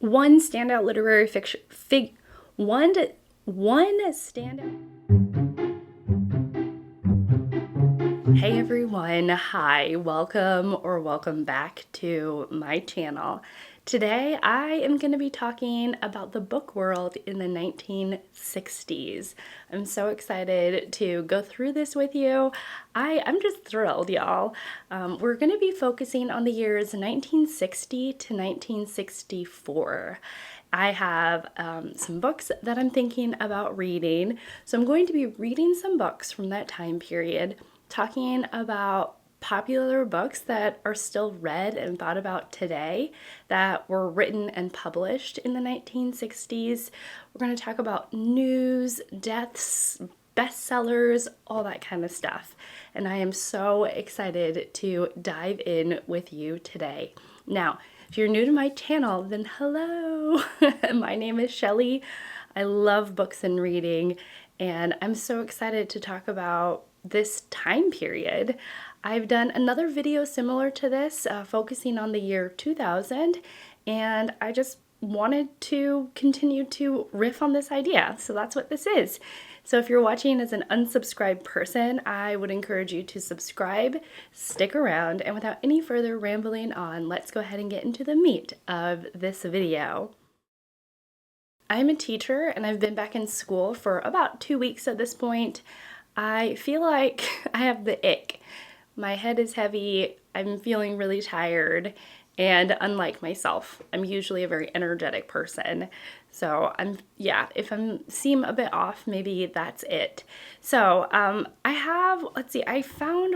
one standout literary fiction one standout. Hey everyone, hi, welcome back to my channel. Today I am going to be talking about the book world in the 1960s. I'm so excited to go through this with you. I'm just thrilled, y'all. We're going to be focusing on the years 1960 to 1964. I have some books that I'm thinking about reading, so I'm going to be reading some books from that time period, talking about popular books that are still read and thought about today that were written and published in the 1960s. We're going to talk about news, deaths, bestsellers, all that kind of stuff. And I am so excited to dive in with you today. Now, if you're new to my channel, then hello. My name is Shelly. I love books and reading, and I'm so excited to talk about this time period. I've done another video similar to this, focusing on the year 2000, and I just wanted to continue to riff on this idea, so that's what this is. So if you're watching as an unsubscribed person, I would encourage you to subscribe, stick around, and without any further rambling on, let's go ahead and get into the meat of this video. I'm a teacher, and I've been back in school for about 2 weeks at this point. I feel like I have the ick. My head is heavy, I'm feeling really tired, and unlike myself, I'm usually a very energetic person. So if I seem a bit off, maybe that's it. So I found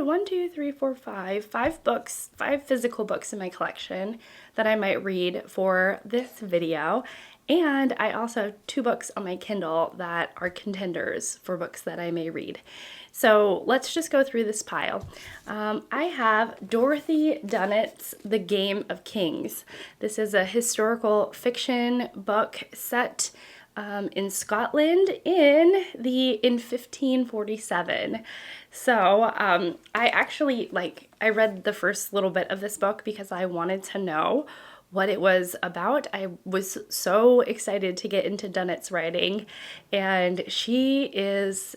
5 physical books in my collection that I might read for this video. And I also have 2 books on my Kindle that are contenders for books that I may read. So let's just go through this pile. I have Dorothy Dunnett's The Game of Kings. This is a historical fiction book set in Scotland in 1547. So I read the first little bit of this book because I wanted to know what it was about. I was so excited to get into Dunnett's writing, and she's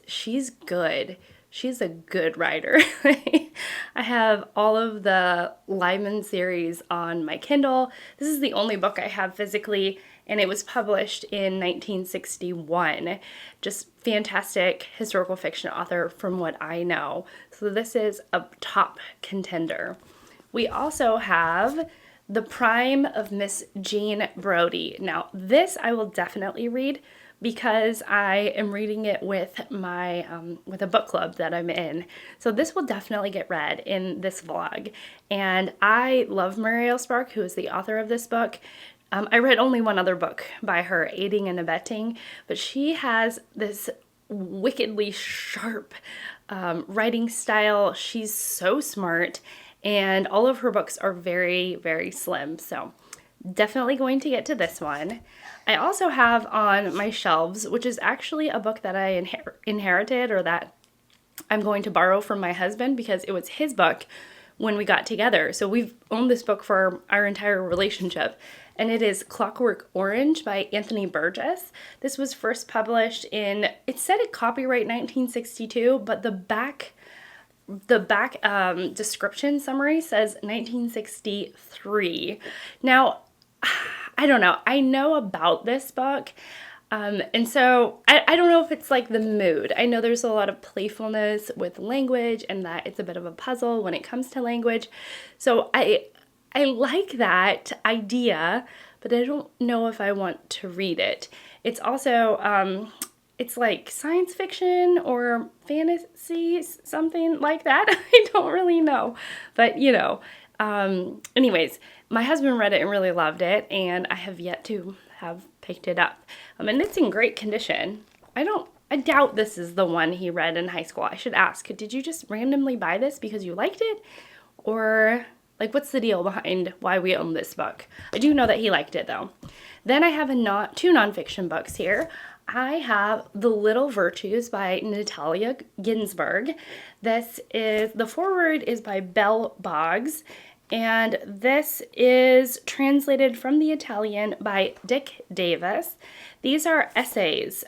good. She's a good writer. I have all of the Lyman series on my Kindle. This is the only book I have physically, and it was published in 1961. Just fantastic historical fiction author from what I know. So this is a top contender. We also have The Prime of Miss Jean Brodie. Now, this I will definitely read because I am reading it with my with a book club that I'm in. So this will definitely get read in this vlog. And I love Muriel, who is the author of this book. I read only one other book by her, Aiding and Abetting, but she has this wickedly sharp writing style. She's so smart, and all of her books are very, very slim. So definitely going to get to this one. I also have on my shelves, which is actually a book that I inherited, or that I'm going to borrow from my husband because it was his book when we got together. So we've owned this book for our entire relationship. And it is Clockwork Orange by Anthony Burgess. This was first published it said it copyright 1962, but the back description summary says 1963. Now, I don't know. I know about this book, and so I don't know if it's like the mood. I know there's a lot of playfulness with language, and that it's a bit of a puzzle when it comes to language. So I like that idea, but I don't know if I want to read it. It's also it's like science fiction or fantasy, something like that. I don't really know. But, anyways, my husband read it and really loved it, and I have yet to have picked it up. And it's in great condition. I doubt this is the one he read in high school. I should ask, did you just randomly buy this because you liked it? Or, what's the deal behind why we own this book? I do know that he liked it, though. Then I have 2 nonfiction books here. I have The Little Virtues by Natalia Ginsburg. The foreword is by Belle Boggs, And this is translated from the Italian by Dick Davis. These are essays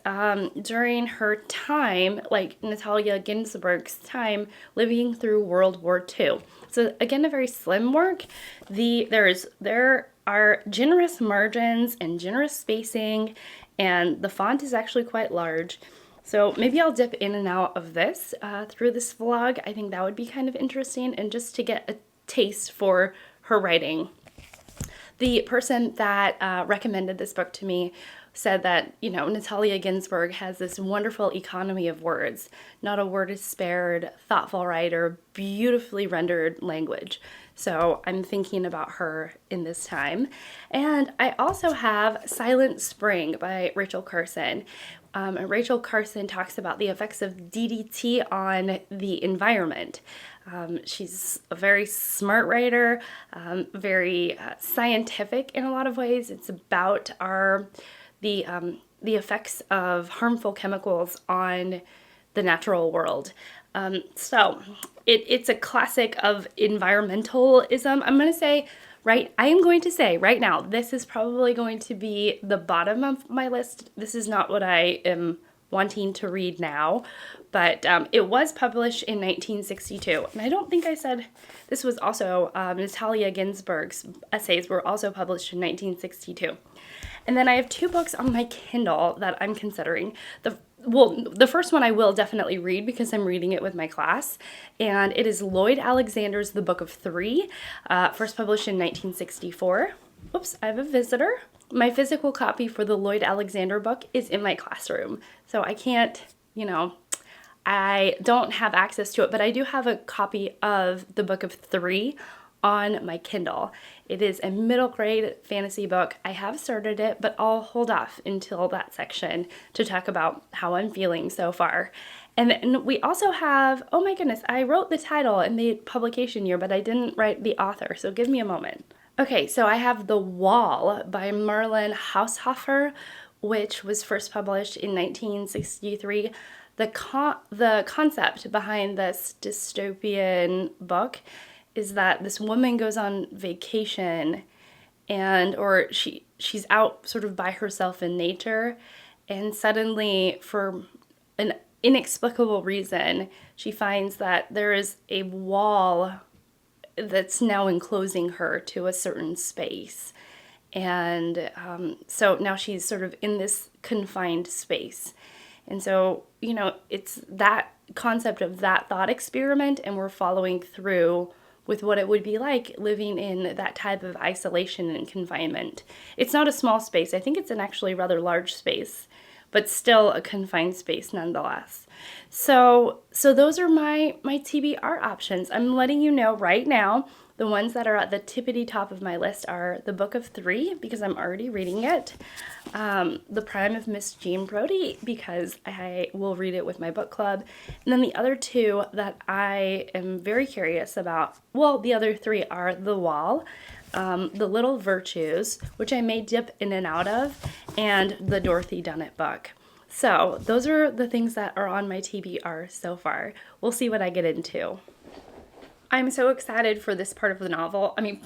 during her time, like Natalia Ginzburg's time, living through World War II. So again, a very slim work. There are generous margins and generous spacing, and the font is actually quite large. So maybe I'll dip in and out of this through this vlog. I think that would be kind of interesting, and just to get a taste for her writing. The person that recommended this book to me said that, you know, Natalia Ginzburg has this wonderful economy of words. Not a word is spared, thoughtful writer, beautifully rendered language. So I'm thinking about her in this time. And I also have Silent Spring by Rachel Carson. Rachel Carson talks about the effects of DDT on the environment. She's a very smart writer, very scientific in a lot of ways. It's about the effects of harmful chemicals on the natural world. So it's a classic of environmentalism. I am going to say right now, this is probably going to be the bottom of my list. This is not what I am wanting to read now, but it was published in 1962. And I don't think I said this was also Natalia Ginzburg's essays were also published in 1962. And then I have two books on my Kindle that I'm considering. The first one I will definitely read because I'm reading it with my class, and it is Lloyd Alexander's The Book of Three, first published in 1964. Oops, I have a visitor. My physical copy for the Lloyd Alexander book is in my classroom, so I can't, I don't have access to it, but I do have a copy of The Book of Three on my Kindle. It is a middle grade fantasy book. I have started it, but I'll hold off until that section to talk about how I'm feeling so far. And then we also have, oh my goodness, I wrote the title and the publication year, but I didn't write the author, so give me a moment. Okay, so I have The Wall by Marlen Haushofer, which was first published in 1963. The concept behind this dystopian book is that this woman goes on vacation or she's out sort of by herself in nature, and suddenly, for an inexplicable reason, she finds that there is a wall that's now enclosing her to a certain space. And so now she's sort of in this confined space. And so, it's that concept of that thought experiment, and we're following through with what it would be like living in that type of isolation and confinement. It's not a small space. I think it's an actually rather large space, but still a confined space nonetheless. So those are my TBR options. I'm letting you know right now, the ones that are at the tippity top of my list are The Book of Three, because I'm already reading it, The Prime of Miss Jean Brodie, because I will read it with my book club, and then the other two that I am very curious about, well, the other three are The Wall, The Little Virtues, which I may dip in and out of, and the Dorothy Dunnett book. So those are the things that are on my TBR so far. We'll see what I get into. I'm so excited for this part of the novel. I'm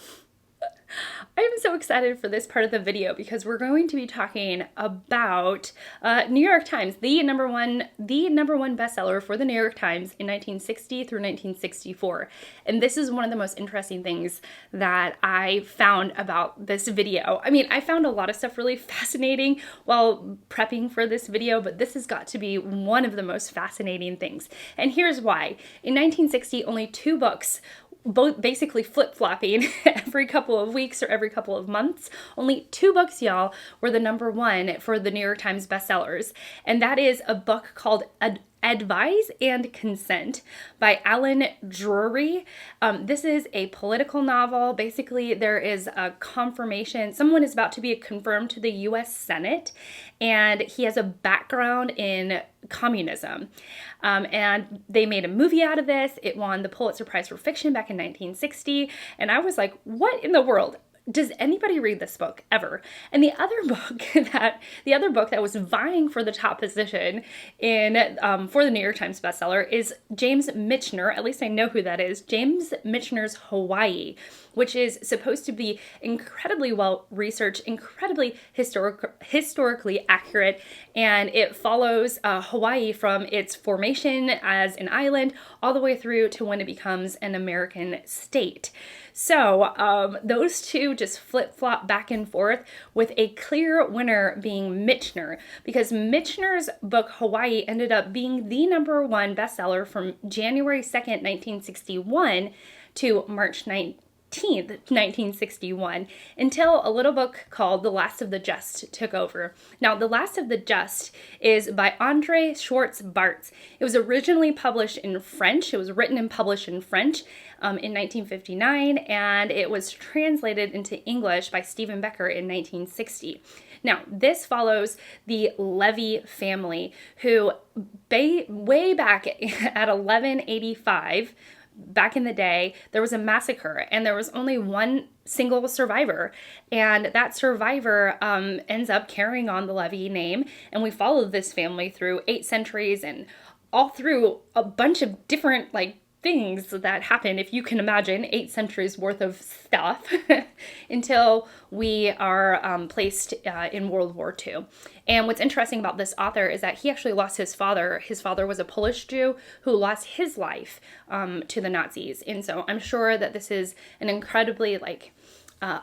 so excited for this part of the video because we're going to be talking about New York Times, the number one bestseller for the New York Times in 1960 through 1964. And this is one of the most interesting things that I found about this video. I found a lot of stuff really fascinating while prepping for this video, but this has got to be one of the most fascinating things. And here's why. In 1960, only two books, both basically flip-flopping every couple of weeks or every couple of months. Only two books, y'all, were the number one for the New York Times bestsellers. And that is a book called Advise and Consent by Alan Drury. This is a political novel. Basically, there is a confirmation. Someone is about to be confirmed to the U.S. Senate, and he has a background in communism. And they made a movie out of this. It won the Pulitzer Prize for Fiction back in 1960. And I was like, what in the world? Does anybody read this book ever? And the other book that was vying for the top position in for the New York Times bestseller is James Michener. At least I know who that is. James Michener's Hawaii. which is supposed to be incredibly well researched, incredibly historically accurate, and it follows Hawaii from its formation as an island all the way through to when it becomes an American state. So those two just flip-flop back and forth, with a clear winner being Michener, because Michener's book Hawaii ended up being the #1 bestseller from January 2nd, 1961 to March 19th, 1961, until a little book called The Last of the Just took over. Now, The Last of the Just is by Andre Schwartz Bartz. It was originally published in French. It was written and published in French in 1959, and it was translated into English by Stephen Becker in 1960. Now, this follows the Levy family, who way back at 1185, back in the day, there was a massacre, and there was only one single survivor, and that survivor ends up carrying on the Levy name, and we follow this family through 8 centuries and all through a bunch of different things that happen, if you can imagine, 8 centuries worth of stuff, until we are placed in World War II. And what's interesting about this author is that he actually lost his father. His father was a Polish Jew who lost his life to the Nazis. And so I'm sure that this is an incredibly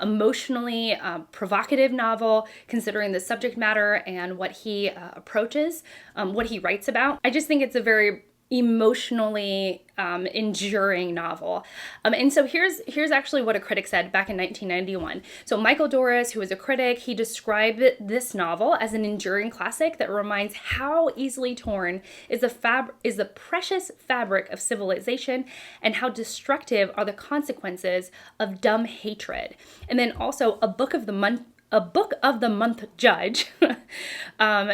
emotionally provocative novel, considering the subject matter and what he approaches, what he writes about. I just think it's a very emotionally enduring novel. And so here's actually what a critic said back in 1991. So Michael Doris, who was a critic, he described this novel as an enduring classic that reminds how easily torn is the precious fabric of civilization, and how destructive are the consequences of dumb hatred. And then also a book of the month judge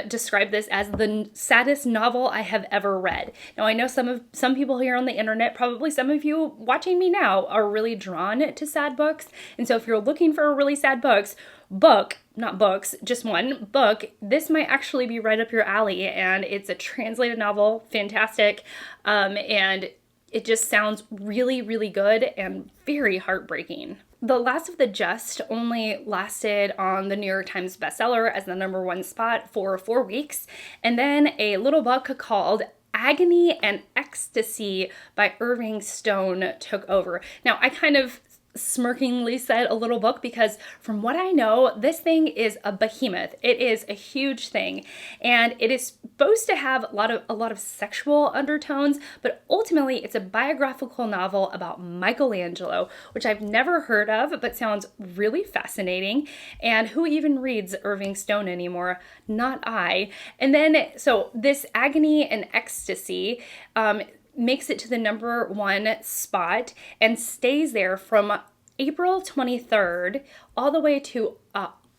described this as the saddest novel I have ever read. Now, I know some people here on the internet, probably some of you watching me now, are really drawn to sad books. And so if you're looking for a really sad not books, just one book, this might actually be right up your alley. And it's a translated novel, fantastic. And it just sounds really, really good and very heartbreaking. The Last of the Just only lasted on the New York Times bestseller as the #1 spot for 4 weeks. And then a little book called Agony and Ecstasy by Irving Stone took over. Now, I kind of smirkingly said a little book because from what I know, this thing is a behemoth. It is a huge thing, and it is supposed to have a lot of sexual undertones, but ultimately it's a biographical novel about Michelangelo, which I've never heard of, but sounds really fascinating. And who even reads Irving Stone anymore? Not I. And then, so this Agony and Ecstasy makes it to the #1 spot and stays there from April 23rd all the way to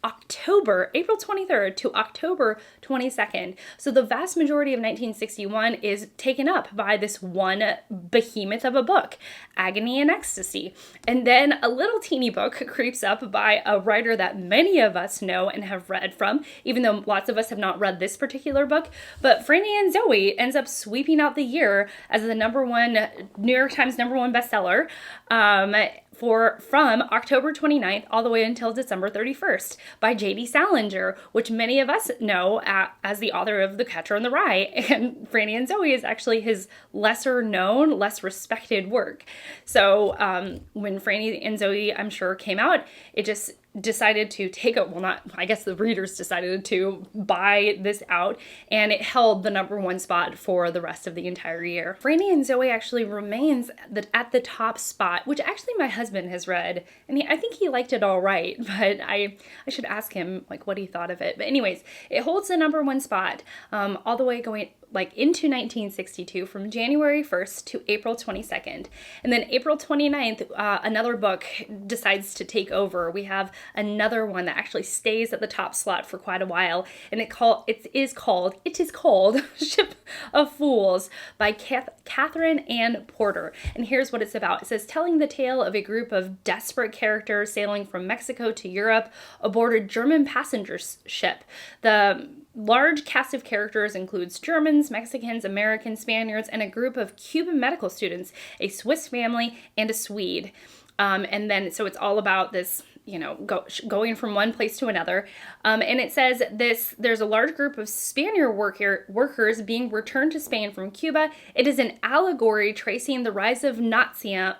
April 23rd to October 22nd. So the vast majority of 1961 is taken up by this one behemoth of a book, Agony and Ecstasy. And then a little teeny book creeps up by a writer that many of us know and have read from, even though lots of us have not read this particular book. But Franny and Zooey ends up sweeping out the year as the New York Times #1 bestseller. From October 29th all the way until December 31st by J.D. Salinger, which many of us know as the author of The Catcher in the Rye, and Franny and Zooey is actually his lesser known, less respected work. So when Franny and Zooey, I'm sure, came out, it just decided to I guess the readers decided to buy this out, and it held the #1 spot for the rest of the entire year. Franny and Zooey actually remains at the top spot, which actually my husband has read, and I think he liked it all right, but I should ask him what he thought of it. But anyways, it holds the #1 spot all the way going into 1962, from January 1st to April 22nd. And then April 29th, another book decides to take over. We have another one that actually stays at the top slot for quite a while, and it is called Ship of Fools by Catherine Ann Porter. And here's what it's about. It says, telling the tale of a group of desperate characters sailing from Mexico to Europe aboard a German passenger ship. The large cast of characters includes Germans, Mexicans, Americans, Spaniards, and a group of Cuban medical students, a Swiss family, and a Swede. And then, so it's all about this, going from one place to another. And it says there's a large group of Spaniard workers being returned to Spain from Cuba. It is an allegory tracing the rise of Nazism.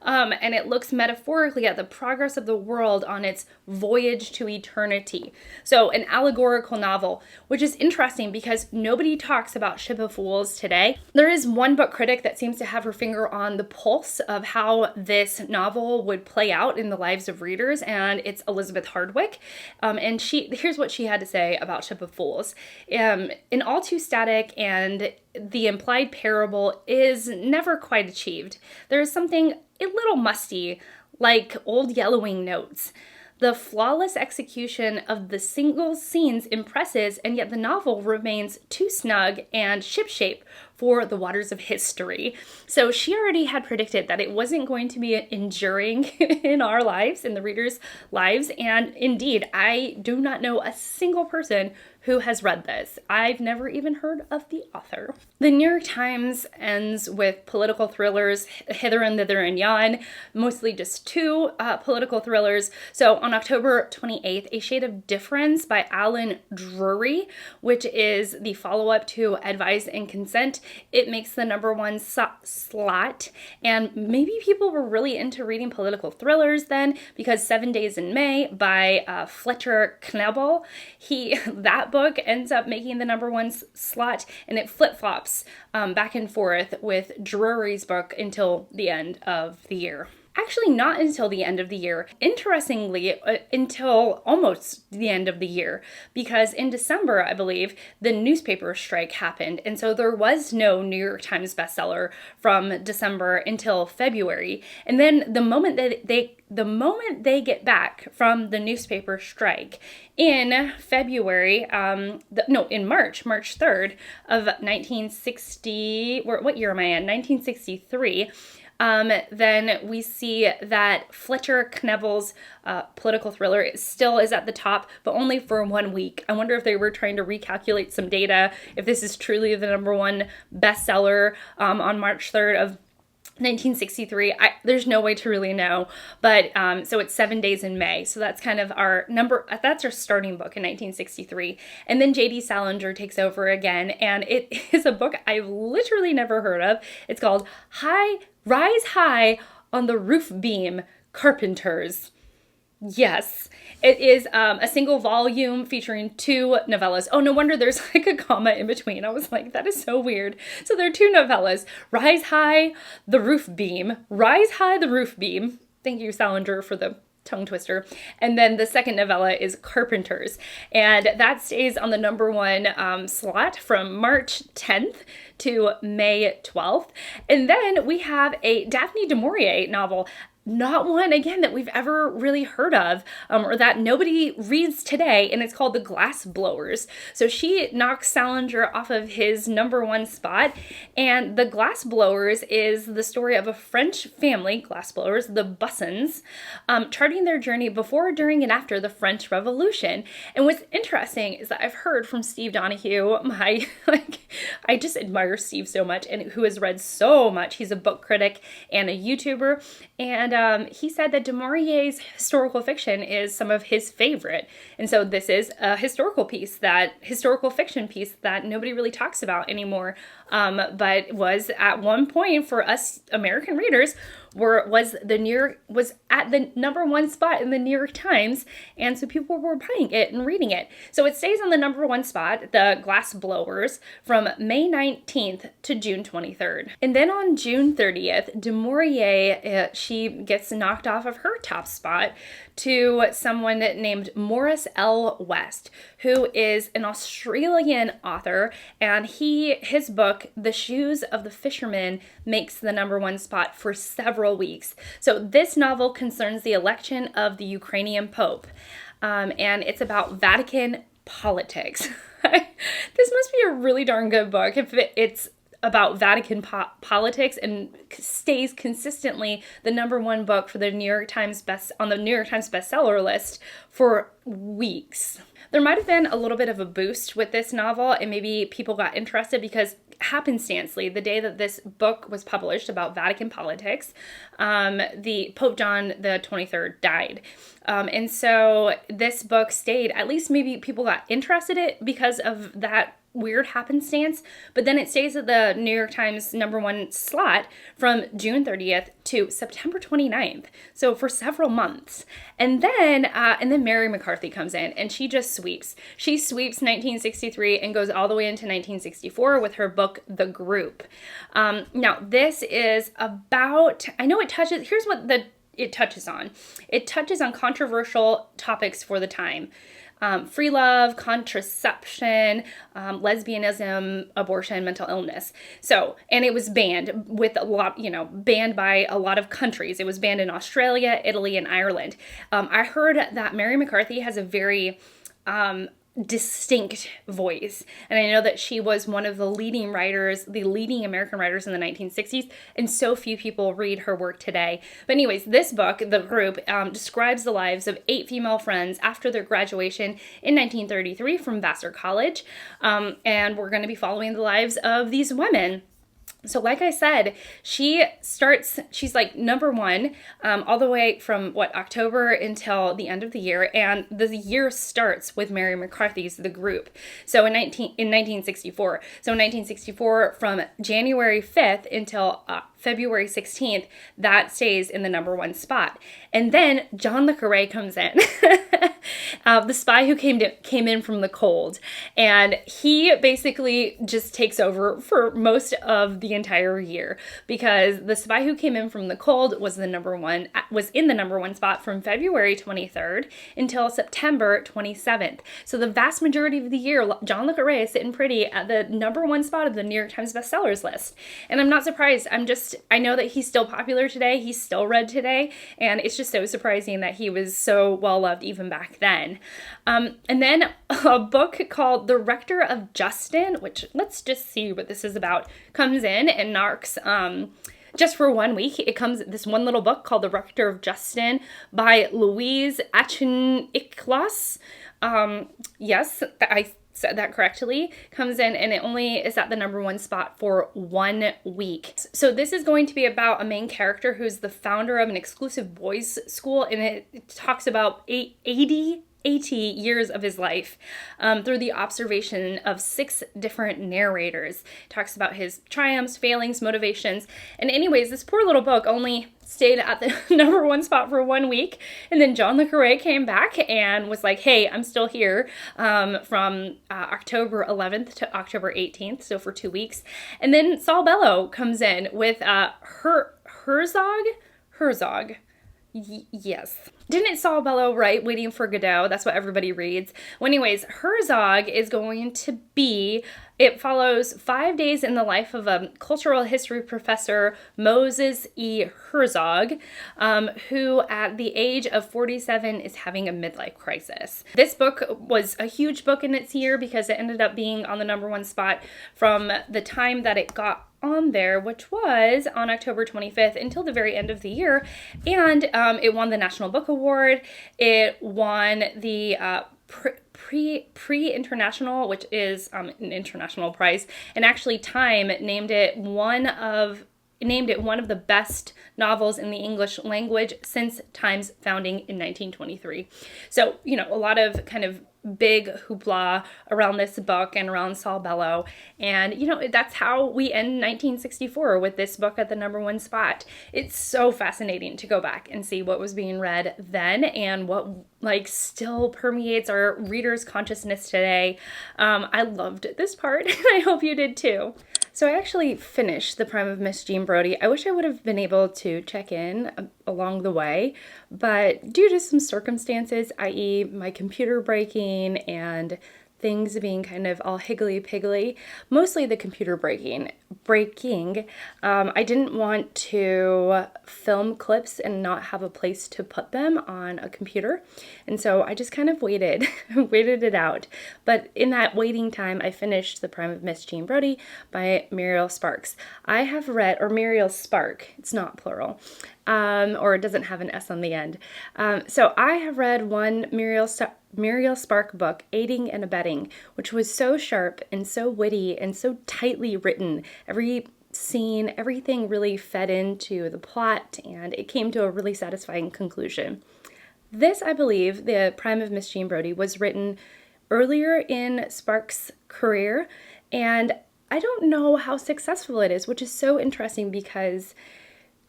And it looks metaphorically at the progress of the world on its voyage to eternity. So an allegorical novel, which is interesting because nobody talks about Ship of Fools today. There is one book critic that seems to have her finger on the pulse of how this novel would play out in the lives of readers, and it's Elizabeth Hardwick. And here's what she had to say about Ship of Fools. In all too static and the implied parable is never quite achieved. There is something a little musty, like old yellowing notes. The flawless execution of the single scenes impresses, and yet the novel remains too snug and shipshape for the waters of history. So she already had predicted that it wasn't going to be enduring in our lives, in the readers' lives. And indeed, I do not know a single person who has read this. I've never even heard of the author. The New York Times ends with political thrillers, hither and thither and yon, mostly just two political thrillers. So on October 28th, A Shade of Difference by Alan Drury, which is the follow-up to Advise and Consent. It makes the #1 slot, and maybe people were really into reading political thrillers then, because 7 Days in May by Fletcher Knebel, that book ends up making the #1 slot, and it flip-flops back and forth with Drury's book until the end of the year. Actually, not until the end of the year. Interestingly, until almost the end of the year, because in December, I believe, the newspaper strike happened, and so there was no New York Times bestseller from December until February. And then the moment they get back from the newspaper strike in February, in March 3rd of 1960, what year am I in? 1963. Then we see that Fletcher Knebel's political thriller still is at the top, but only for 1 week. I wonder if they were trying to recalculate some data, if this is truly the #1 bestseller on March 3rd of 1963. There's no way to really know, but so it's 7 Days in May. So that's kind of that's our starting book in 1963. And then J.D. Salinger takes over again, and it is a book I've literally never heard of. It's called Rise High on the Roof Beam, Carpenters. Yes, it is a single volume featuring 2 novellas. Oh, no wonder there's like a comma in between. I was like, that is so weird. So there are 2 novellas, Rise High, the Roof Beam. Rise High, the Roof Beam. Thank you, Salinger, for the tongue twister. And then the second novella is Carpenters. And that stays on the #1 slot from March 10th to May 12th. And then we have a Daphne du Maurier novel. Not one, again, that we've ever really heard of, or that nobody reads today, and it's called The Glass Blowers. So she knocks Salinger off of his #1 spot, and The Glass Blowers is the story of a French family, glassblowers, the Bussons, charting their journey before, during, and after the French Revolution. And what's interesting is that I've heard from Steve Donahue, I just admire Steve so much, and who has read so much. He's a book critic and a YouTuber, and he said that du Maurier's historical fiction is some of his favorite. And so this is a historical fiction piece that nobody really talks about anymore, but was at one point for us American readers was at the #1 spot in the New York Times, and so people were buying it and reading it. So it stays on the #1 spot, The Glass Blowers, from May 19th to June 23rd. And then on June 30th, du Maurier, she gets knocked off of her top spot to someone named Morris L. West, who is an Australian author, and his book, The Shoes of the Fisherman, makes the #1 spot for several weeks. So this novel concerns the election of the Ukrainian Pope, and it's about Vatican politics. This must be a really darn good book. It's about Vatican politics and stays consistently the #1 book for the New York Times bestseller list for weeks. There might have been a little bit of a boost with this novel, and maybe people got interested because happenstancely, the day that this book was published about Vatican politics, the Pope John the 23rd died. And so this book stayed, at least maybe people got interested in it because of that weird happenstance, but then it stays at the New York Times #1 slot from June 30th to September 29th. So for several months. And then Mary McCarthy comes in and she just sweeps. She sweeps 1963 and goes all the way into 1964 with her book, The Group. Now this is about, I know it touches, here's what it touches on. It touches on controversial topics for the time. Free love, contraception, lesbianism, abortion, mental illness. So, and it was banned with a lot, banned by a lot of countries. It was banned in Australia, Italy, and Ireland. I heard that Mary McCarthy has a very distinct voice. And I know that she was one of the leading American writers in the 1960s, and so few people read her work today. But anyways, this book, The Group, describes the lives of 8 female friends after their graduation in 1933 from Vassar College. And we're going to be following the lives of these women. So like I said, she's like #1 all the way from October until the end of the year. And the year starts with Mary McCarthy's The Group. So in 1964. So in 1964, from January 5th until February 16th, that stays in the #1 spot. And then John le Carré comes in, the spy who came in from the cold. And he basically just takes over for most of the entire year, because the spy who came in from the cold was in the #1 spot from February 23rd until September 27th. So the vast majority of the year, John le Carré is sitting pretty at the #1 spot of the New York Times bestsellers list. And I'm not surprised. I know that he's still popular today. He's still read today. And it's just so surprising that he was so well loved even back then. And then a book called The Rector of Justin, which let's just see what this is about, comes in and knocks just for 1 week. This one little book called The Rector of Justin by Louise Achinicklas. Yes, I said that correctly, comes in, and it only is at the #1 spot for 1 week. So this is going to be about a main character who's the founder of an exclusive boys' school, and it talks about 80 years of his life through the observation of 6 different narrators. It talks about his triumphs, failings, motivations. And anyways, this poor little book only stayed at the #1 spot for 1 week. And then John le Carré came back and was like, hey, I'm still here from October 11th to October 18th, so for 2 weeks. And then Saul Bellow comes in with Herzog. Yes. Didn't Saul Bellow write Waiting for Godot? That's what everybody reads. Well, anyways, Herzog is going to be, it follows 5 days in the life of a cultural history professor, Moses E. Herzog, who at the age of 47 is having a midlife crisis. This book was a huge book in its year because it ended up being on the #1 spot from the time that it got on there, which was on October 25th until the very end of the year. And it won the National Book Award. It won the Pre-International, which is an international prize. And actually Time named it one of the best novels in the English language since Time's founding in 1923. So, a lot of kind of big hoopla around this book and around Saul Bellow. And, that's how we end 1964 with this book at the #1 spot. It's so fascinating to go back and see what was being read then and what still permeates our readers' consciousness today. I loved this part, and I hope you did too. So I actually finished The Prime of Miss Jean Brodie. I wish I would have been able to check in along the way, but due to some circumstances, i.e. my computer breaking and things being kind of all higgly-piggly, mostly the computer breaking. I didn't want to film clips and not have a place to put them on a computer. And so I just kind of waited it out. But in that waiting time, I finished The Prime of Miss Jean Brodie by Muriel Sparks. I have read, or Muriel Spark, it's not plural, or it doesn't have an S on the end. So I have read one Muriel Spark book, Aiding and Abetting, which was so sharp and so witty and so tightly written. Every scene, everything really fed into the plot, and it came to a really satisfying conclusion. This, I believe, The Prime of Miss Jean Brodie, was written earlier in Sparks' career, and I don't know how successful it is, which is so interesting because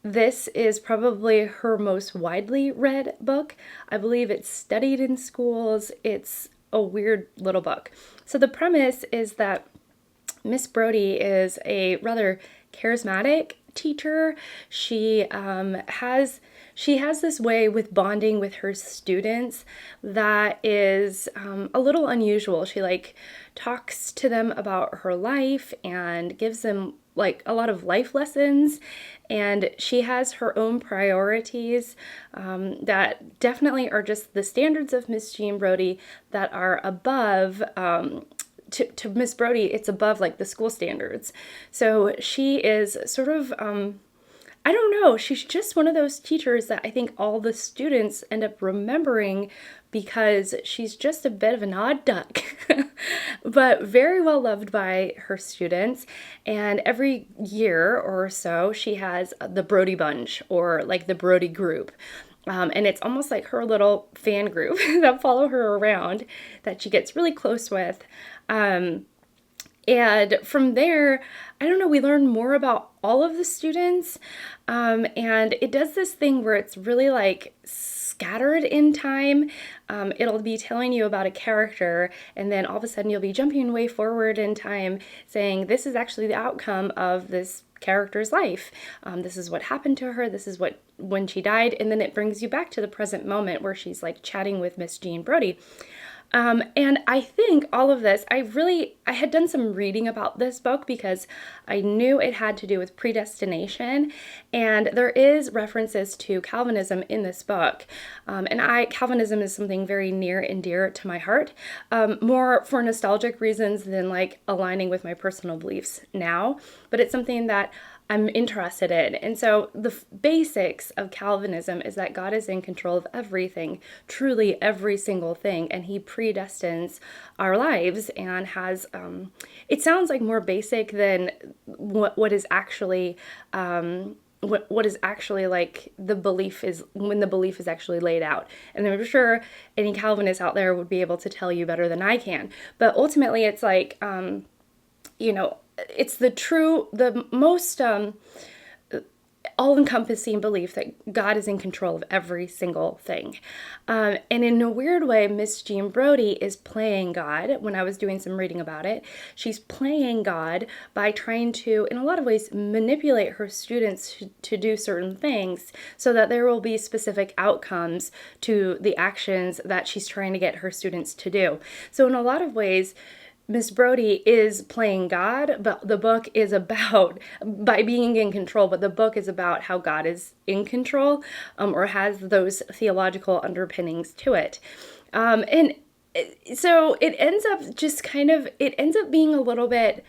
this is probably her most widely read book. I believe it's studied in schools. It's a weird little book. So the premise is that Miss Brodie is a rather charismatic teacher. She has this way with bonding with her students that is a little unusual. She talks to them about her life and gives them a lot of life lessons, and she has her own priorities that definitely are just the standards of Miss Jean Brodie that are above to Miss Brodie, it's above the school standards. So she is sort of I don't know, she's just one of those teachers that I think all the students end up remembering because she's just a bit of an odd duck, but very well loved by her students. And every year or so, she has the Brodie Bunch, or the Brodie group. And it's almost like her little fan group that follow her around that she gets really close with. And from there, I don't know, we learn more about all of the students. And it does this thing where it's really scattered in time. It'll be telling you about a character, and then all of a sudden you'll be jumping way forward in time saying, this is actually the outcome of this character's life. This is what happened to her. This is when she died. And then it brings you back to the present moment where she's chatting with Miss Jean Brodie. And I think all of this, I had done some reading about this book because I knew it had to do with predestination, and there is references to Calvinism in this book. Calvinism is something very near and dear to my heart, more for nostalgic reasons than aligning with my personal beliefs now, but it's something that I'm interested in. And so the basics of Calvinism is that God is in control of everything, truly every single thing, and he predestines our lives and has, it sounds more basic than what is actually, what is actually the belief is, when the belief is actually laid out. And I'm sure any Calvinist out there would be able to tell you better than I can. But ultimately it's it's the most all-encompassing belief that God is in control of every single thing. And in a weird way, Miss Jean Brodie is playing God. When I was doing some reading about it, she's playing God by trying to, in a lot of ways, manipulate her students to do certain things so that there will be specific outcomes to the actions that she's trying to get her students to do. So in a lot of ways, Miss Brodie is playing God, but the book is about, by being in control, but the book is about how God is in control, or has those theological underpinnings to it. And so it ends up it ends up being a little bit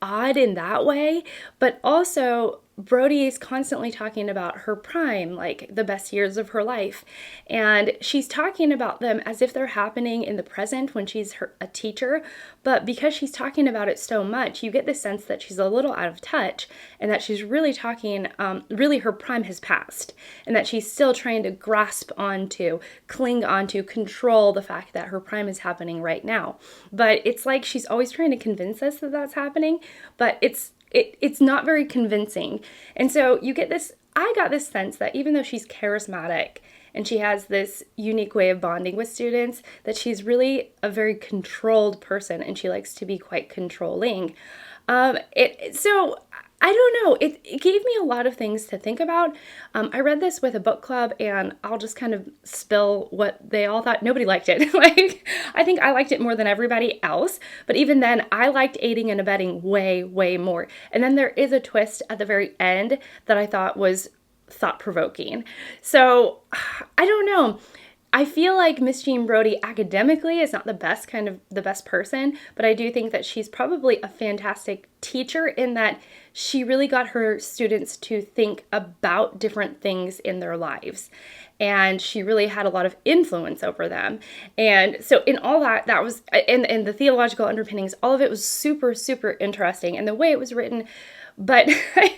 odd in that way, but also Brodie is constantly talking about her prime, the best years of her life. And she's talking about them as if they're happening in the present when she's a teacher. But because she's talking about it so much, you get the sense that she's a little out of touch and that she's really talking, really her prime has passed, and that she's still trying to grasp onto, cling onto, control the fact that her prime is happening right now. But it's she's always trying to convince us that that's happening, but it's not very convincing. And so I got this sense that even though she's charismatic and she has this unique way of bonding with students, that she's really a very controlled person and she likes to be quite controlling. So I don't know. It gave me a lot of things to think about. I read this with a book club, and I'll just kind of spill what they all thought. Nobody liked it. Like, I think I liked it more than everybody else. But even then, I liked aiding and abetting way, way more. And then there is a twist at the very end that I thought was thought-provoking. So, I don't know. I feel like Miss Jean Brodie academically is not the best person, but I do think that she's probably a fantastic teacher in that she really got her students to think about different things in their lives. And she really had a lot of influence over them. And so in all that was, and the theological underpinnings, all of it was super, super interesting. And the way it was written, but I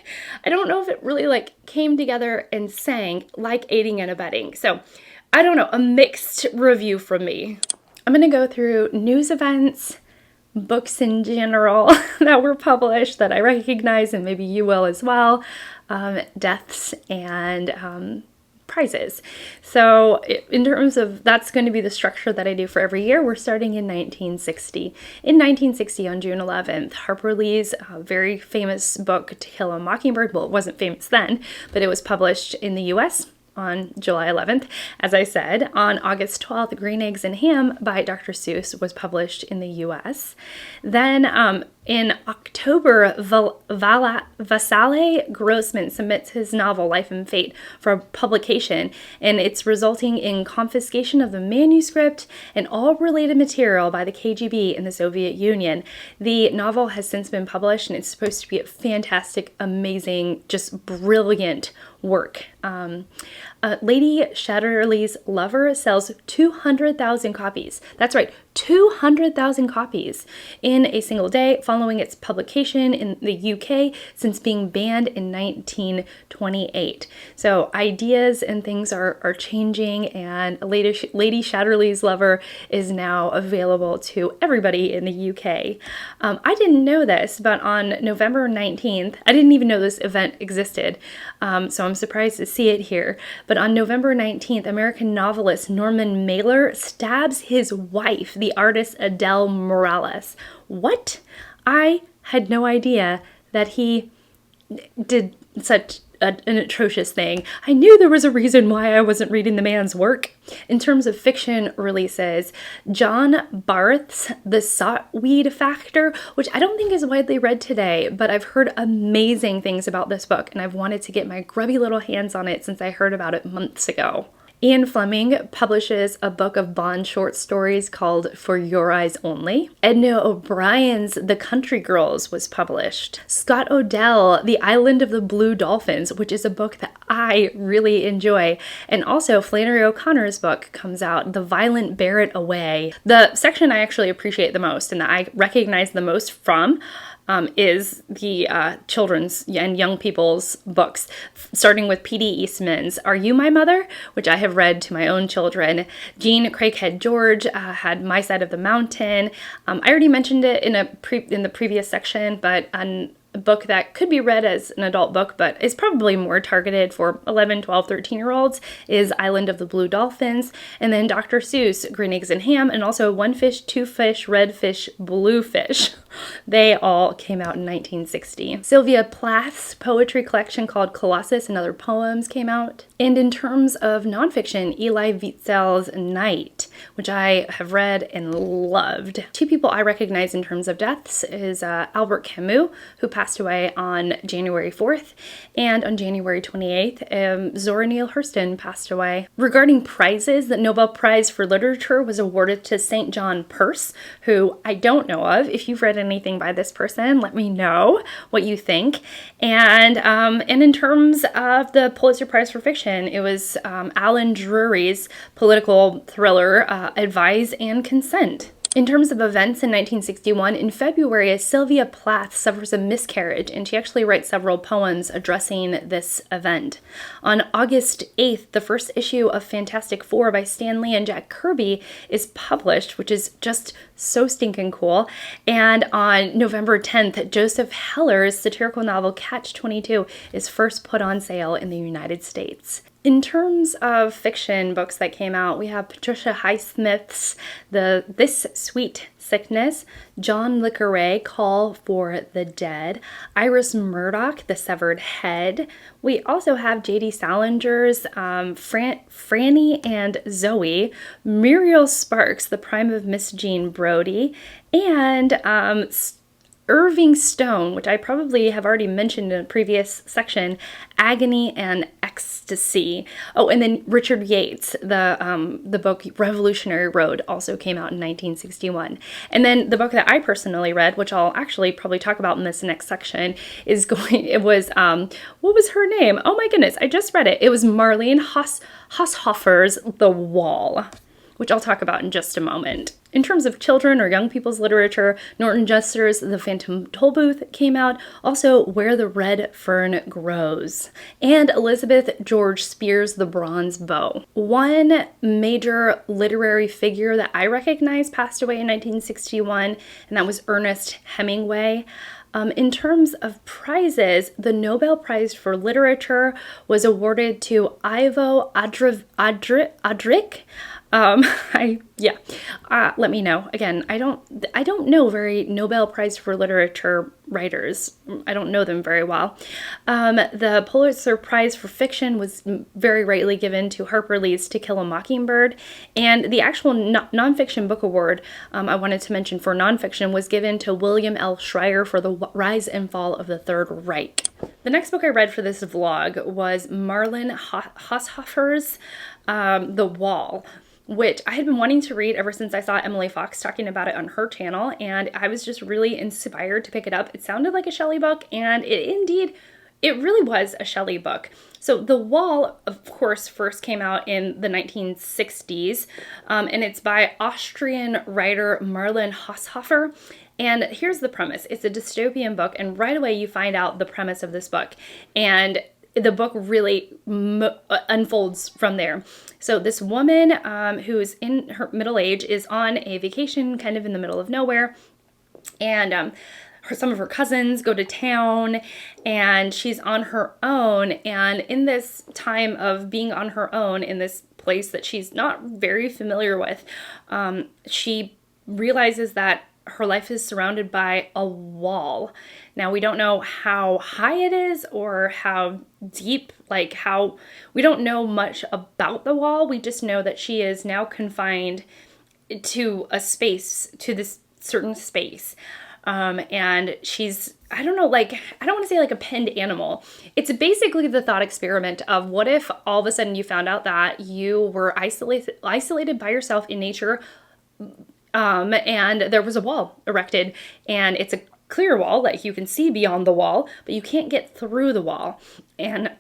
don't know if it really like came together and sang like aiding and abetting. So I don't know, a mixed review from me. I'm going to go through news events, books in general that were published that I recognize, and maybe you will as well, deaths, and prizes. So in terms of, that's going to be the structure that I do for every year. We're starting in 1960. In 1960, on June 11th, Harper Lee's very famous book, To Kill a Mockingbird, well, it wasn't famous then, but it was published in the US on July 11th. As I said, on August 12th, Green Eggs and Ham by Dr. Seuss was published in the US. Then in October, Vasile Grossman submits his novel Life and Fate for publication, and it's resulting in confiscation of the manuscript and all related material by the KGB in the Soviet Union. The novel has since been published, and it's supposed to be a fantastic, amazing, just brilliant work. Lady Chatterley's Lover sells 200,000 copies. That's right, 200,000 copies in a single day following its publication in the UK since being banned in 1928. So ideas and things are changing, and Lady Chatterley's Lover is now available to everybody in the UK. I didn't know this, but on November 19th, I didn't even know this event existed, so I'm surprised to see it here. But on November 19th, American novelist Norman Mailer stabs his wife, the artist Adele Morales. What? I had no idea that he did such an atrocious thing. I knew there was a reason why I wasn't reading the man's work. In terms of fiction releases, John Barth's The Saltweed Factor, which I don't think is widely read today, but I've heard amazing things about this book, and I've wanted to get my grubby little hands on it since I heard about it months ago. Ian Fleming publishes a book of Bond short stories called For Your Eyes Only. Edna O'Brien's The Country Girls was published. Scott Odell, The Island of the Blue Dolphins, which is a book that I really enjoy. And also Flannery O'Connor's book comes out, The Violent Bear It Away. The section I actually appreciate the most and that I recognize the most from is the children's and young people's books, starting with P.D. Eastman's Are You My Mother?, which I have read to my own children. Jean Craighead George had My Side of the Mountain. I already mentioned it in the previous section, but a book that could be read as an adult book, but is probably more targeted for 11, 12, 13-year-olds is Island of the Blue Dolphins. And then Dr. Seuss, Green Eggs and Ham, and also One Fish, Two Fish, Red Fish, Blue Fish. They all came out in 1960. Sylvia Plath's poetry collection called Colossus and Other Poems came out. And in terms of nonfiction, Elie Wiesel's Night, which I have read and loved. Two people I recognize in terms of deaths is Albert Camus, who passed away on January 4th, and on January 28th, Zora Neale Hurston passed away. Regarding prizes, the Nobel Prize for Literature was awarded to St. John Perse, who I don't know of. If you've read anything by this person, let me know what you think. And in terms of the Pulitzer Prize for Fiction, it was Alan Drury's political thriller, Advise and Consent. In terms of events in 1961, in February, Sylvia Plath suffers a miscarriage, and she actually writes several poems addressing this event. On August 8th, the first issue of Fantastic Four by Stan Lee and Jack Kirby is published, which is just so stinking cool. And on November 10th, Joseph Heller's satirical novel Catch-22 is first put on sale in the United States. In terms of fiction books that came out, we have Patricia Highsmith's This Sweet Sickness, John le Carré, Call for the Dead, Iris Murdoch, The Severed Head. We also have J.D. Salinger's Franny and Zoe, Muriel Sparks, The Prime of Miss Jean Brodie, and Irving Stone, which I probably have already mentioned in a previous section, Agony and Ecstasy. Oh, and then Richard Yates, the book Revolutionary Road, also came out in 1961. And then the book that I personally read, which I'll actually probably talk about in this next section, what was her name? Oh my goodness, I just read it. It was Marlen Haushofer's The Wall, which I'll talk about in just a moment. In terms of children or young people's literature, Norton Juster's The Phantom Tollbooth came out, also Where the Red Fern Grows, and Elizabeth George Spears' The Bronze Bow. One major literary figure that I recognize passed away in 1961, and that was Ernest Hemingway. In terms of prizes, the Nobel Prize for Literature was awarded to Ivo Andrić. Let me know. Again, I don't know very Nobel Prize for Literature writers. I don't know them very well. The Pulitzer Prize for Fiction was very rightly given to Harper Lee's To Kill a Mockingbird, and the actual nonfiction book award I wanted to mention for nonfiction was given to William L. Schreier for The Rise and Fall of the Third Reich. The next book I read for this vlog was Marlen Haushofer's The Wall, which I had been wanting to read ever since I saw Emily Fox talking about it on her channel, and I was just really inspired to pick it up. It sounded like a Shelley book, and it really was a Shelley book. So The Wall, of course, first came out in the 1960s, and it's by Austrian writer Marlen Haushofer. And here's the premise. It's a dystopian book, and right away you find out the premise of this book, and the book really unfolds from there. So this woman who's in her middle age is on a vacation kind of in the middle of nowhere, and some of her cousins go to town, and she's on her own. And in this time of being on her own in this place that she's not very familiar with, she realizes that her life is surrounded by a wall. Now, we don't know how high it is or how deep, we don't know much about the wall. We just know that she is now confined to this certain space. And she's, I don't want to say like a pinned animal. It's basically the thought experiment of what if all of a sudden you found out that you were isolated by yourself in nature, and there was a wall erected, and it's a clear wall that you can see beyond the wall, but you can't get through the wall. And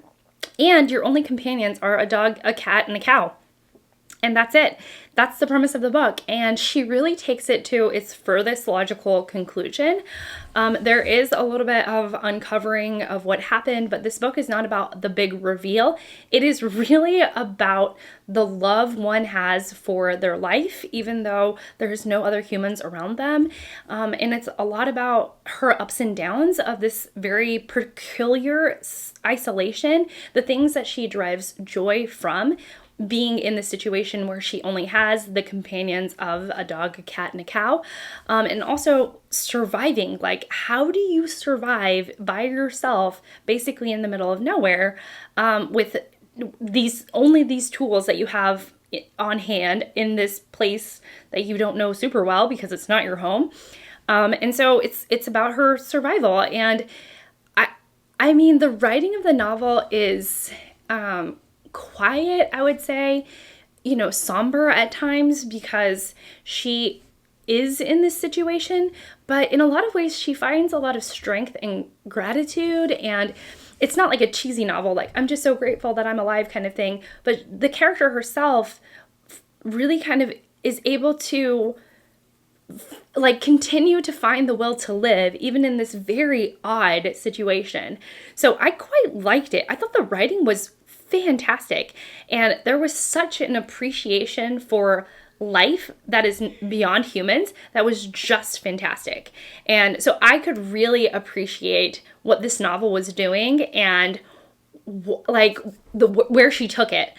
your only companions are a dog, a cat, and a cow. And that's it. That's the premise of the book. And she really takes it to its furthest logical conclusion. There is a little bit of uncovering of what happened, but this book is not about the big reveal. It is really about the love one has for their life, even though there's no other humans around them. And it's a lot about her ups and downs of this very peculiar isolation, the things that she derives joy from, being in the situation where she only has the companions of a dog, a cat, and a cow, and also surviving. Like, how do you survive by yourself, basically in the middle of nowhere, with these tools that you have on hand in this place that you don't know super well because it's not your home? And so it's about her survival. And I mean, the writing of the novel is quiet, I would say, somber at times because she is in this situation, but in a lot of ways she finds a lot of strength and gratitude, and it's not like a cheesy novel, like I'm just so grateful that I'm alive kind of thing, but the character herself really kind of is able to continue to find the will to live even in this very odd situation. So I quite liked it. I thought the writing was fantastic, and there was such an appreciation for life that is beyond humans that was just fantastic. And so I could really appreciate what this novel was doing and like where she took it.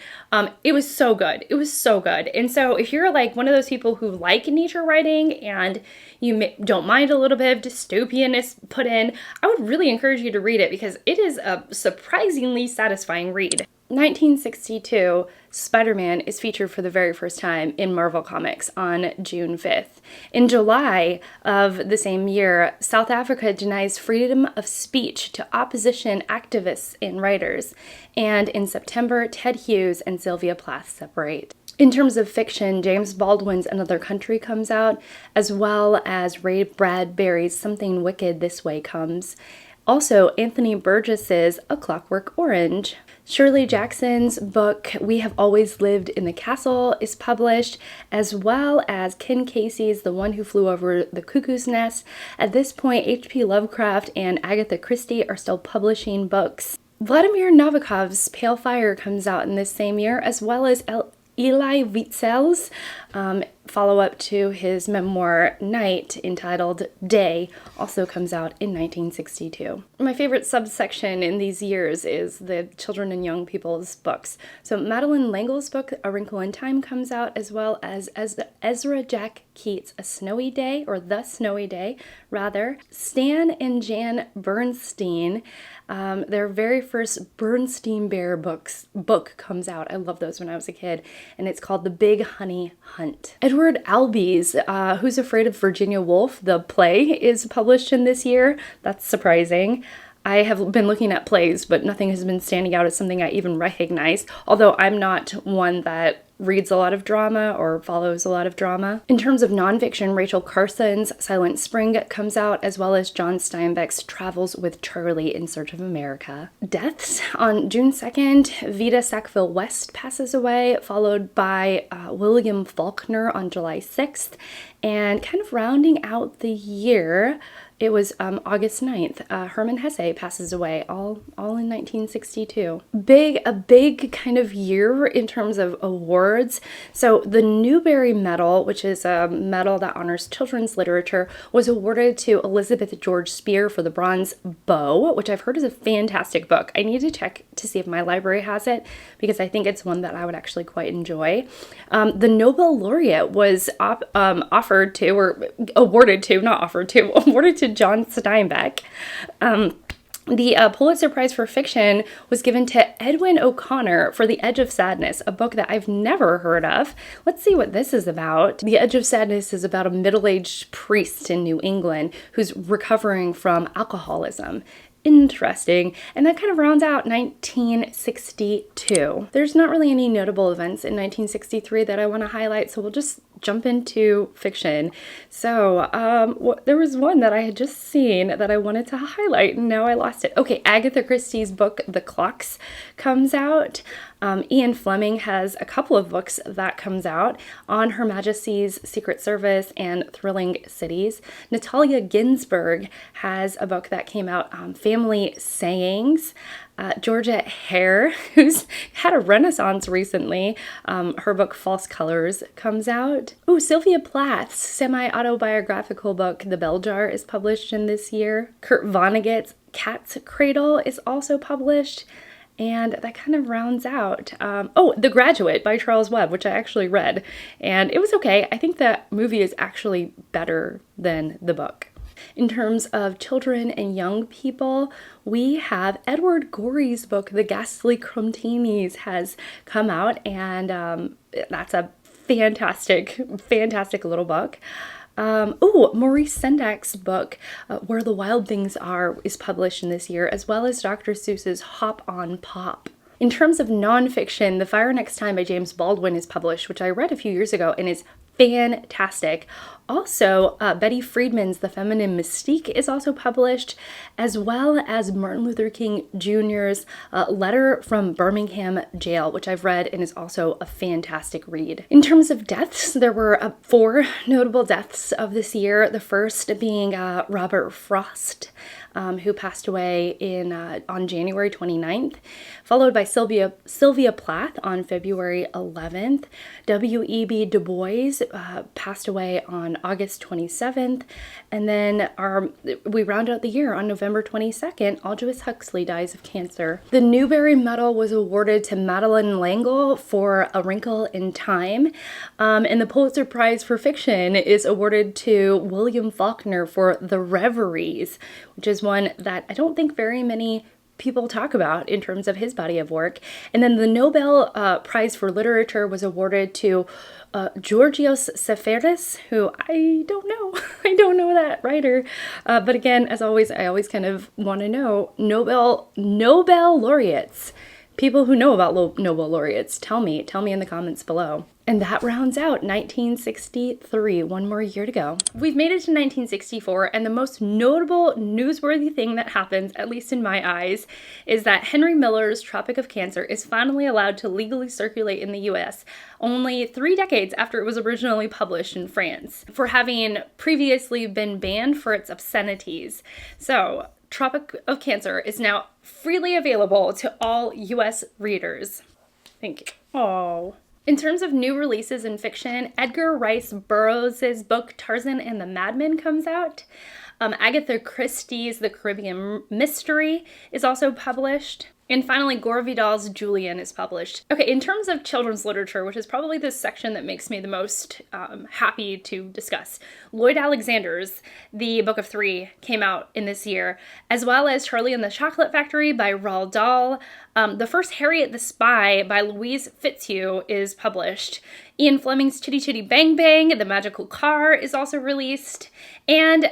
It was so good. It was so good. And so if you're like one of those people who like nature writing and you don't mind a little bit of dystopianness put in, I would really encourage you to read it because it is a surprisingly satisfying read. 1962, Spider-Man is featured for the very first time in Marvel Comics on June 5th. In July of the same year, South Africa denies freedom of speech to opposition activists and writers. And in September, Ted Hughes and Sylvia Plath separate. In terms of fiction, James Baldwin's Another Country comes out, as well as Ray Bradbury's Something Wicked This Way Comes. Also, Anthony Burgess's A Clockwork Orange. Shirley Jackson's book, We Have Always Lived in the Castle, is published, as well as Ken Casey's The One Who Flew Over the Cuckoo's Nest. At this point, H.P. Lovecraft and Agatha Christie are still publishing books. Vladimir Nabokov's Pale Fire comes out in this same year, as well as Elie Wiesel's follow-up to his memoir Night, entitled Day, also comes out in 1962. My favorite subsection in these years is the children and young people's books. So Madeleine L'Engle's book A Wrinkle in Time comes out, as well as Ezra Jack Keats' A Snowy Day, or The Snowy Day, rather. Stan and Jan Bernstein, their very first Bernstein Bear book comes out. I love those when I was a kid, and it's called The Big Honey Hunt. Edward Albee's Who's Afraid of Virginia Woolf, the play, is published in this year. That's surprising. I have been looking at plays, but nothing has been standing out as something I even recognize, although I'm not one that reads a lot of drama or follows a lot of drama. In terms of nonfiction, Rachel Carson's Silent Spring comes out, as well as John Steinbeck's Travels with Charlie in Search of America. Deaths. On June 2nd, Vita Sackville West passes away, followed by William Faulkner on July 6th. And kind of rounding out the year, it was August 9th. Hermann Hesse passes away, all in 1962. A big kind of year in terms of awards. So the Newbery Medal, which is a medal that honors children's literature, was awarded to Elizabeth George Spear for The Bronze Bow, which I've heard is a fantastic book. I need to check to see if my library has it, because I think it's one that I would actually quite enjoy. The Nobel laureate was awarded to John Steinbeck. The Pulitzer Prize for Fiction was given to Edwin O'Connor for The Edge of Sadness, a book that I've never heard of. Let's see what this is about. The Edge of Sadness is about a middle-aged priest in New England who's recovering from alcoholism. Interesting. And that kind of rounds out 1962. There's not really any notable events in 1963 that I want to highlight, so we'll just jump into fiction. So there was one that I had just seen that I wanted to highlight, and now I lost it. Okay, Agatha Christie's book The Clocks comes out. Ian Fleming has a couple of books that comes out: On Her Majesty's Secret Service and Thrilling Cities. Natalia Ginsburg has a book that came out, Family Sayings. Georgia Hare, who's had a renaissance recently, her book False Colors comes out. Ooh, Sylvia Plath's semi-autobiographical book The Bell Jar is published in this year. Kurt Vonnegut's Cat's Cradle is also published. And that kind of rounds out, The Graduate by Charles Webb, which I actually read, and it was okay. I think the movie is actually better than the book. In terms of children and young people, we have Edward Gorey's book, The Ghastly Crumbtinis, has come out, and that's a fantastic little book. Maurice Sendak's book, Where the Wild Things Are, is published in this year, as well as Dr. Seuss's Hop on Pop. In terms of nonfiction, The Fire Next Time by James Baldwin is published, which I read a few years ago and is fantastic. Also, Betty Friedman's The Feminine Mystique is also published, as well as Martin Luther King Jr.'s Letter from Birmingham Jail, which I've read and is also a fantastic read. In terms of deaths, there were 4 notable deaths of this year. The first being Robert Frost, who passed away on January 29th, followed by Sylvia Plath on February 11th. W.E.B. Du Bois passed away on on August 27th. And then we round out the year on November 22nd. Aldous Huxley dies of cancer. The Newbery Medal was awarded to Madeleine L'Engle for A Wrinkle in Time. And the Pulitzer Prize for Fiction is awarded to William Faulkner for The Reveries, which is one that I don't think very many people talk about in terms of his body of work. And then the Nobel Prize for Literature was awarded to Georgios Seferis, who I don't know. I don't know that writer. But again, as always, I always kind of want to know Nobel laureates. People who know about Nobel laureates, tell me in the comments below. And that rounds out 1963, one more year to go. We've made it to 1964, and the most notable newsworthy thing that happens, at least in my eyes, is that Henry Miller's Tropic of Cancer is finally allowed to legally circulate in the US, only 3 decades after it was originally published in France, for having previously been banned for its obscenities. So, Tropic of Cancer is now freely available to all US readers. Thank you. Oh. In terms of new releases in fiction, Edgar Rice Burroughs' book Tarzan and the Madman comes out. Agatha Christie's The Caribbean Mystery is also published. And finally, Gore Vidal's Julian is published. Okay, in terms of children's literature, which is probably the section that makes me the most happy to discuss, Lloyd Alexander's The Book of Three came out in this year, as well as Charlie and the Chocolate Factory by Roald Dahl. The first Harriet the Spy by Louise Fitzhugh is published. Ian Fleming's Chitty Chitty Bang Bang, The Magical Car is also released. And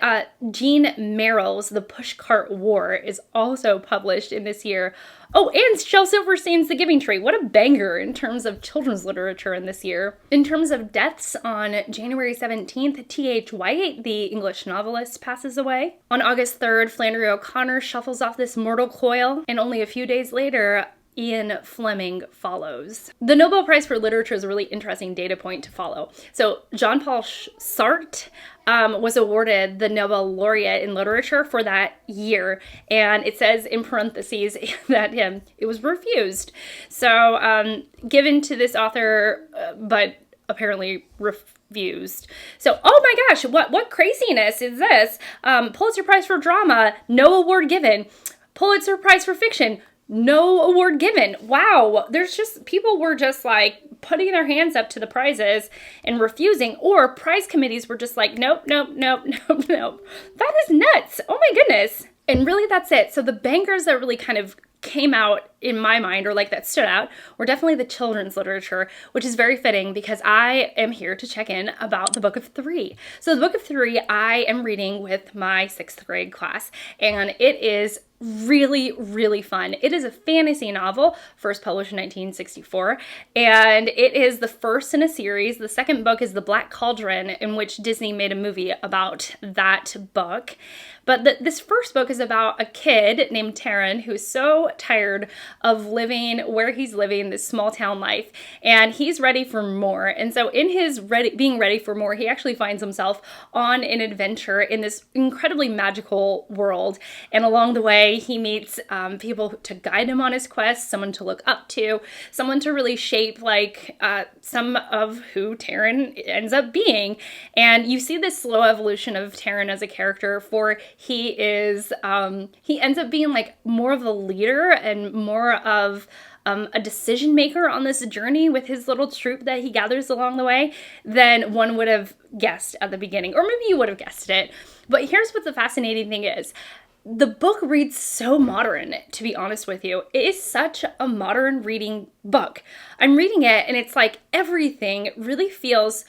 Jean Merrill's The Pushcart War is also published in this year. Oh, and Shel Silverstein's The Giving Tree. What a banger in terms of children's literature in this year. In terms of deaths, on January 17th, T.H. White, the English novelist, passes away. On August 3rd, Flannery O'Connor shuffles off this mortal coil. And only a few days later, Ian Fleming follows. The Nobel Prize for Literature is a really interesting data point to follow. So Jean-Paul Sartre was awarded the Nobel Laureate in Literature for that year, and it says in parentheses that it was refused. So given to this author, but apparently refused. So, oh my gosh, what craziness is this? Pulitzer Prize for Drama, no award given. Pulitzer Prize for Fiction, no award given. Wow. People were just like putting their hands up to the prizes and refusing, or prize committees were just like, nope. That is nuts. Oh my goodness. And really that's it. So the bangers that really kind of came out in my mind, or like that stood out, were definitely the children's literature, which is very fitting because I am here to check in about the Book of Three. So the Book of Three I am reading with my 6th grade class, and it is really, really fun. It is a fantasy novel, first published in 1964, and it is the first in a series. The second book is The Black Cauldron, in which Disney made a movie about that book. But this first book is about a kid named Taran who's so tired of living where he's living, this small town life, and he's ready for more. And so in his being ready for more, he actually finds himself on an adventure in this incredibly magical world. And along the way, he meets people to guide him on his quest, someone to look up to, someone to really shape like some of who Taran ends up being. And you see this slow evolution of Taran as a character, for he ends up being like more of a leader and more of a decision maker on this journey with his little troop that he gathers along the way than one would have guessed at the beginning. Or maybe you would have guessed it. But here's what the fascinating thing is. The book reads so modern, to be honest with you. It is such a modern reading book. I'm reading it and it's like everything really feels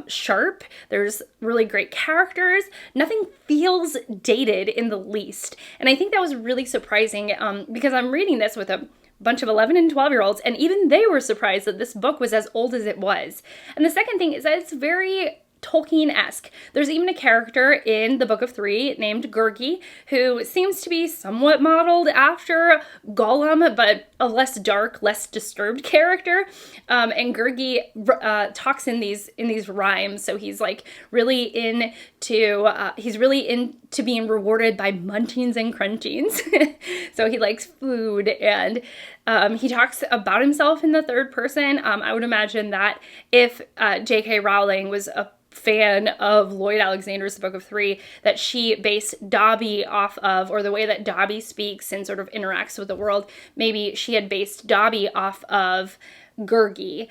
sharp. There's really great characters. Nothing feels dated in the least. And I think that was really surprising because I'm reading this with a bunch of 11 and 12-year-olds, and even they were surprised that this book was as old as it was. And the second thing is that it's very Tolkien-esque. There's even a character in the Book of Three named Gurgi, who seems to be somewhat modeled after Gollum, but a less dark, less disturbed character. And Gurgi talks in these rhymes, so he's like really into being rewarded by munchings and crunchings. So he likes food, and he talks about himself in the third person. I would imagine that if J.K. Rowling was a fan of Lloyd Alexander's The Book of Three, that she based Dobby off of, or the way that Dobby speaks and sort of interacts with the world, maybe she had based Dobby off of Gurgi.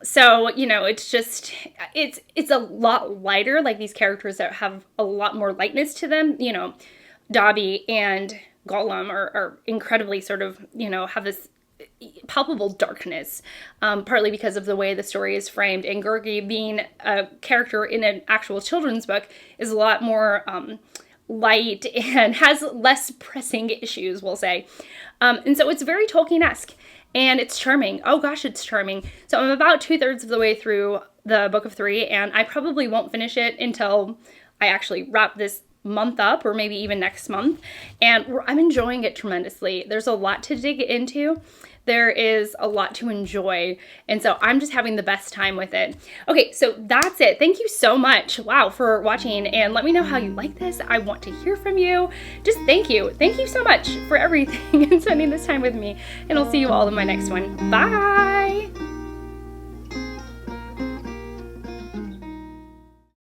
So, you know, it's just, it's a lot lighter, like these characters that have a lot more lightness to them. You know, Dobby and Gollum are incredibly sort of, you know, have this palpable darkness, partly because of the way the story is framed. And Gurgi, being a character in an actual children's book, is a lot more light and has less pressing issues, we'll say. And so it's very Tolkien-esque, and it's charming. Oh gosh, it's charming. So I'm about 2/3 of the way through the Book of Three, and I probably won't finish it until I actually wrap this month up, or maybe even next month. And I'm enjoying it tremendously. There's a lot to dig into. There is a lot to enjoy. And so I'm just having the best time with it. Okay, so that's it. Thank you so much, wow, for watching. And let me know how you like this. I want to hear from you. Just thank you. Thank you so much for everything and spending this time with me. And I'll see you all in my next one. Bye.